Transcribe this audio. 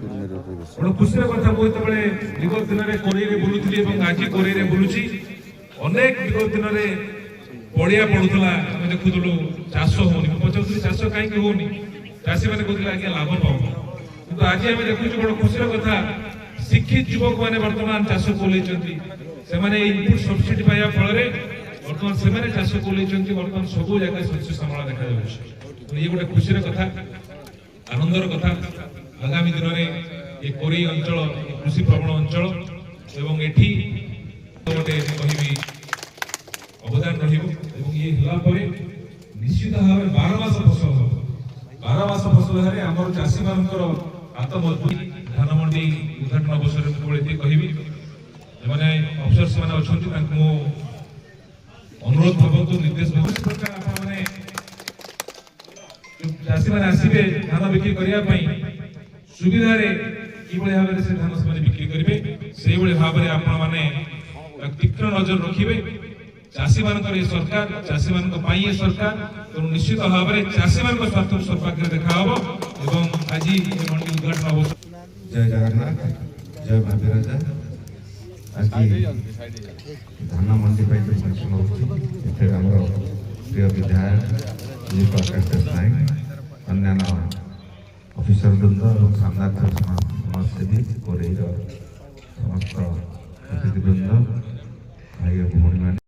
बड़ खुशी कथा मुझे विगत दिन में कोरेरे बुलूली आज कोरेरे बुलूची अनेक विगत दिन में पड़िया पड़ूला आम देखुलु चाष होनी पचार चाष कहीं होनी चाषी मैंने कहते आगे लाभ पाऊ कि आज आम देखु बड़ खुशी कथा शिक्षित युवक मैंने बर्तमान चाष कोलेचंती से इनपुट सब्सिडी पाइबा फल बर्तमान से चाष कोलेचंती बर्तमान सब जगह शस्य श्यामला देखा जाए ये गोटे खुशी कथा आनंदर कथा आगामी दिन में ये कोरेई अंचल कृषि प्रवण अंचल एवं एठी गोटे कहबी अवदान रहिबो ये होला परे निश्चित भाव 12 मास फसल 12 मास फसल हेरे हमर चासी मानकर आत्ममजबूती धान मंडी उद्घाटन अवसर में कहबी माने अफसर से माने अछंती तांको अनुरोध भावंतु निर्देश प्रकार आपण माने चासी माने आसीबे धान बिक्री करिया पई सुविधा रे किबळे भाबरे से धान से बिक्री करिवे सेई बळे भाबरे आपण माने तीक्ष्ण नजर रखिबे चासी मानकर ये सरकार चासी मानक पाई ये सरकार तो निश्चित भाव में चासी मानक स्वार्थ सर्वपाखे देखा हम एवं आज मंडी उद्घाटन अवसर जय जगन्नाथ जय भाग्यराजा आज धान मंडी फंक्शन हो प्रिय विधायक जी प्रकाश नायक अन्य ऑफिसर वृंद और शानदार समाजसेवी कोरेईर समस्त अतिथिवृंद भाई भौणी